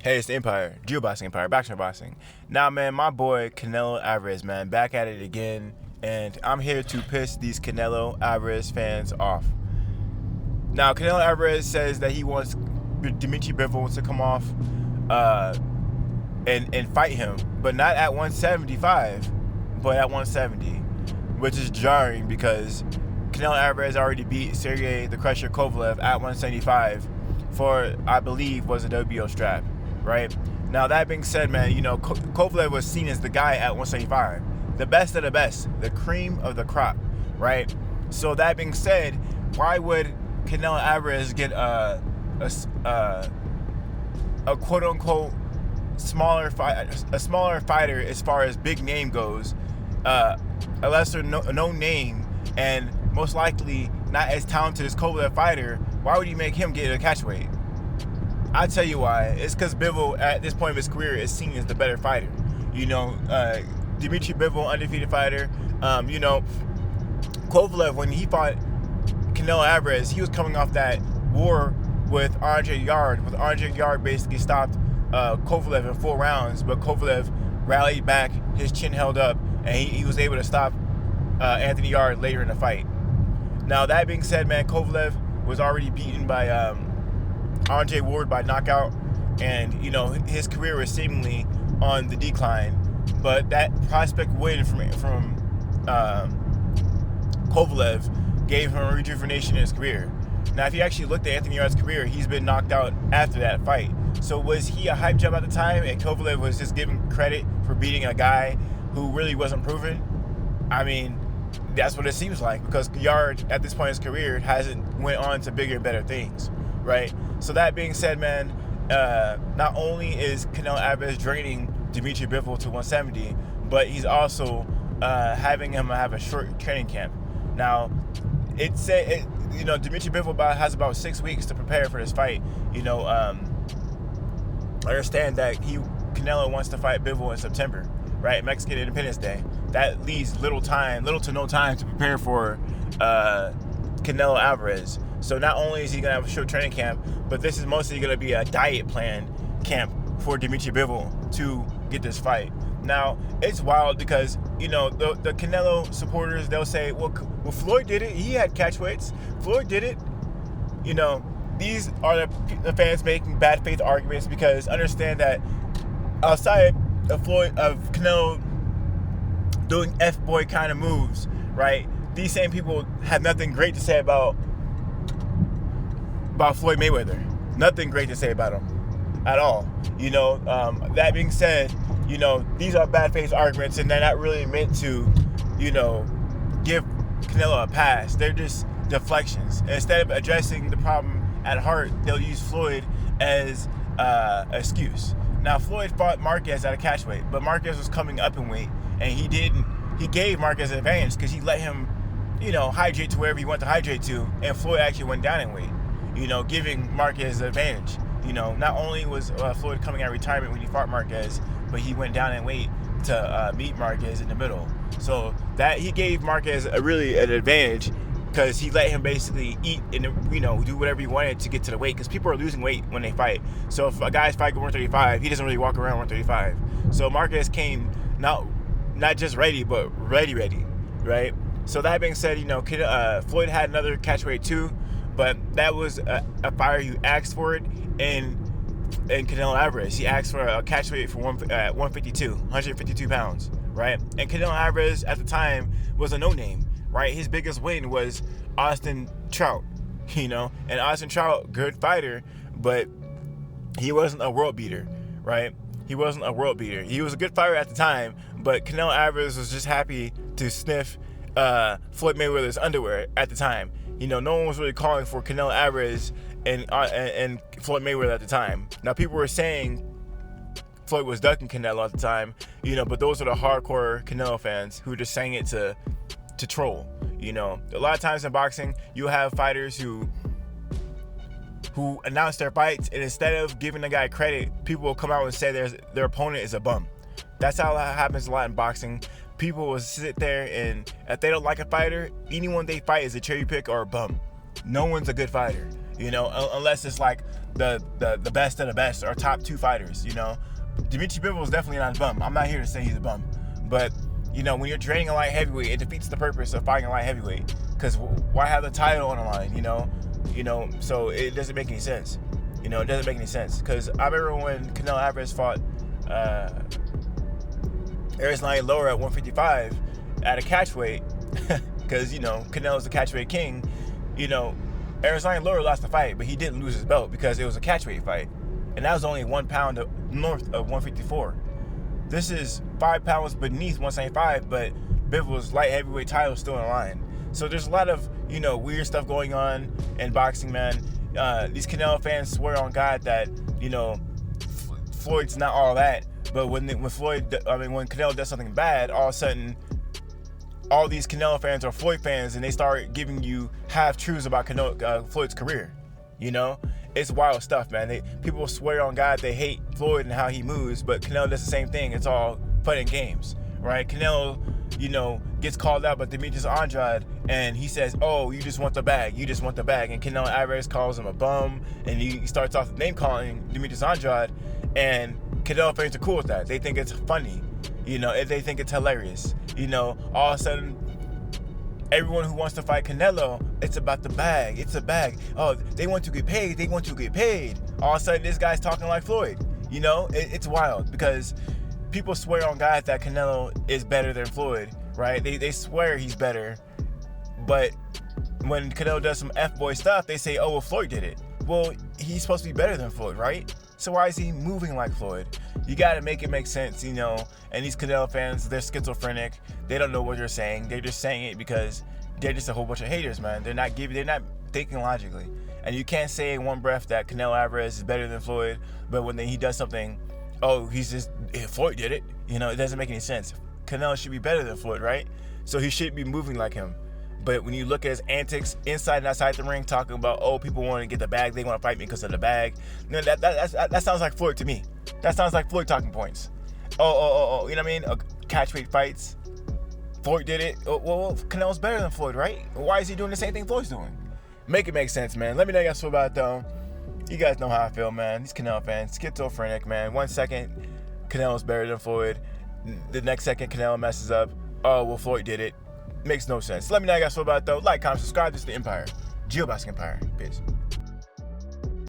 Hey, it's the Empire, Geoboxing Empire, Backstreet Boxing. Now, man, my boy Canelo Alvarez, man, back at it again, and I'm here to piss these Canelo Alvarez fans off. Now, Canelo Alvarez says that he wants DMITRY BIVOL to come off and fight him, but not at 175, but at 170, which is jarring because Canelo Alvarez already beat Sergey the Crusher Kovalev at 175 for, I believe, was a WBO strap. Right? Now, that being said, man, you know, Kovalev was seen as the guy at 175. The best of the best. The cream of the crop. Right? So, that being said, why would Canelo Alvarez get a quote-unquote smaller fighter as far as big name goes, a lesser known name, and most likely not as talented as Kovalev fighter? Why would you make him get a catchweight? I'll tell you why. It's because Bivol, at this point of his career, is seen as the better fighter. You know, DMITRY BIVOL, undefeated fighter. You know, Kovalev, when he fought Canelo Alvarez, he was coming off that war with Andre Yard. With Andre Yard basically stopped Kovalev in 4 rounds, but Kovalev rallied back, his chin held up, and he was able to stop Anthony Yard later in the fight. Now, that being said, man, Kovalev was already beaten by Andre Ward by knockout, and you know his career was seemingly on the decline. But that prospect win from Kovalev gave him a rejuvenation in his career. Now, if you actually looked at Anthony Yard's career, he's been knocked out after that fight. So was he a hype job at the time, and Kovalev was just given credit for beating a guy who really wasn't proven? I mean, that's what it seems like, because Yard at this point in his career hasn't went on to bigger and better things. Right? So that being said, man, not only is Canelo Alvarez draining DMITRY BIVOL to 170, but he's also having him have a short training camp. Now, you know, DMITRY BIVOL has about 6 weeks to prepare for this fight. You know, I understand that Canelo wants to fight Bivol in September, right? Mexican Independence Day. That leaves little to no time to prepare for Canelo Alvarez. So not only is he going to have a short training camp, but this is mostly going to be a diet plan camp for DMITRY BIVOL to get this fight. Now, it's wild because, you know, the Canelo supporters, they'll say, well, Floyd did it. He had catchweights. Floyd did it. You know, these are the fans making bad faith arguments, because understand that outside of Canelo doing F-boy kind of moves, right, these same people have nothing great to say about Floyd Mayweather. Nothing great to say about him at all. You know, that being said, you know, these are bad faith arguments, and they're not really meant to, you know, give Canelo a pass. They're just deflections. And instead of addressing the problem at heart, they'll use Floyd as excuse. Now, Floyd fought Marquez at a catchweight, but Marquez was coming up in weight, and he gave Marquez an advantage because he let him, you know, hydrate to wherever he wanted to hydrate to, and Floyd actually went down in weight, you know, giving Marquez an advantage. You know, not only was Floyd coming out of retirement when he fought Marquez, but he went down in weight to meet Marquez in the middle. So that he gave Marquez an advantage, because he let him basically eat and, you know, do whatever he wanted to get to the weight, because people are losing weight when they fight. So if a guy's fighting 135, he doesn't really walk around 135. So Marquez came not just ready, but ready, right? So that being said, you know, Floyd had another catchweight too, but that was a fighter who asked for it, and Canelo Alvarez, he asked for a catchweight for 152 pounds, right? And Canelo Alvarez at the time was a no-name, right? His biggest win was Austin Trout, you know, and Austin Trout, good fighter, but he wasn't a world beater, right? He wasn't a world beater. He was a good fighter at the time, but Canelo Alvarez was just happy to sniff Floyd Mayweather's underwear at the time. You know, no one was really calling for Canelo Alvarez and Floyd Mayweather at the time. Now, people were saying Floyd was ducking Canelo at the time, you know, but those are the hardcore Canelo fans who were just saying it to troll. You know, a lot of times in boxing, you have fighters who announce their fights, and instead of giving the guy credit, people will come out and say their opponent is a bum. That's how that happens a lot in boxing. People will sit there, and if they don't like a fighter, anyone they fight is a cherry pick or a bum. No one's a good fighter. you know, unless it's like the best of the best or top 2 fighters, you know. DMITRY BIVOL is definitely not a bum. I'm not here to say he's a bum, but you know, when you're training a light heavyweight, it defeats the purpose of fighting a light heavyweight, because why have the title on the line, you know, so it doesn't make any sense, you know, it doesn't make any sense. Because I remember when Canelo Alvarez fought Canelo lower at 155 at a catchweight, because, you know, Canelo's the catchweight king, you know, Canelo lower lost the fight, but he didn't lose his belt because it was a catchweight fight, and that was only 1 pound north of 154. This is 5 pounds beneath 175, but Bivol's light heavyweight title is still in line. So there's a lot of, you know, weird stuff going on in boxing, man. These Canelo fans swear on God that, you know, Floyd's not all that, but when Canelo does something bad, all of a sudden, all these Canelo fans are Floyd fans, and they start giving you half-truths about Floyd's career, you know? It's wild stuff, man. People swear on God they hate Floyd and how he moves, but Canelo does the same thing. It's all fun and games, right? Canelo, you know, gets called out by Demetrius Andrade, and he says, "Oh, you just want the bag. You just want the bag." And Canelo Alvarez calls him a bum, and he starts off name calling Demetrius Andrade, and Canelo fans are cool with that. They think it's funny, you know. They think it's hilarious, you know. All of a sudden, everyone who wants to fight Canelo, it's about the bag. It's a bag. Oh, they want to get paid. They want to get paid. All of a sudden, this guy's talking like Floyd. You know, it's wild, because people swear on God that Canelo is better than Floyd, right? They swear he's better, but when Canelo does some F-boy stuff, they say, "Oh, well, Floyd did it." Well, he's supposed to be better than Floyd, right? So why is he moving like Floyd? You got to make it make sense, you know. And these Canelo fans, they're schizophrenic. They don't know what they're saying. They're just saying it because they're just a whole bunch of haters, man. They're not thinking logically. And you can't say in one breath that Canelo Alvarez is better than Floyd, but when he does something, oh, Floyd did it. You know, it doesn't make any sense. Canelo should be better than Floyd, right? So he should be moving like him. But when you look at his antics inside and outside the ring, talking about, oh, people want to get the bag, they want to fight me because of the bag, no, that sounds like Floyd to me. That sounds like Floyd talking points. Oh, you know what I mean? Catchweight fights. Floyd did it. Well, Canelo's better than Floyd, right? Why is he doing the same thing Floyd's doing? Make it make sense, man. Let me know how you guys feel about it, though. You guys know how I feel, man. These Canelo fans, schizophrenic, man. 1 second, Canelo's better than Floyd. The next second, Canelo messes up. Oh, well, Floyd did it. Makes no sense. Let me know how you guys feel about it, though. Like, comment, subscribe. This is the Empire. Geoboxing Empire. Peace.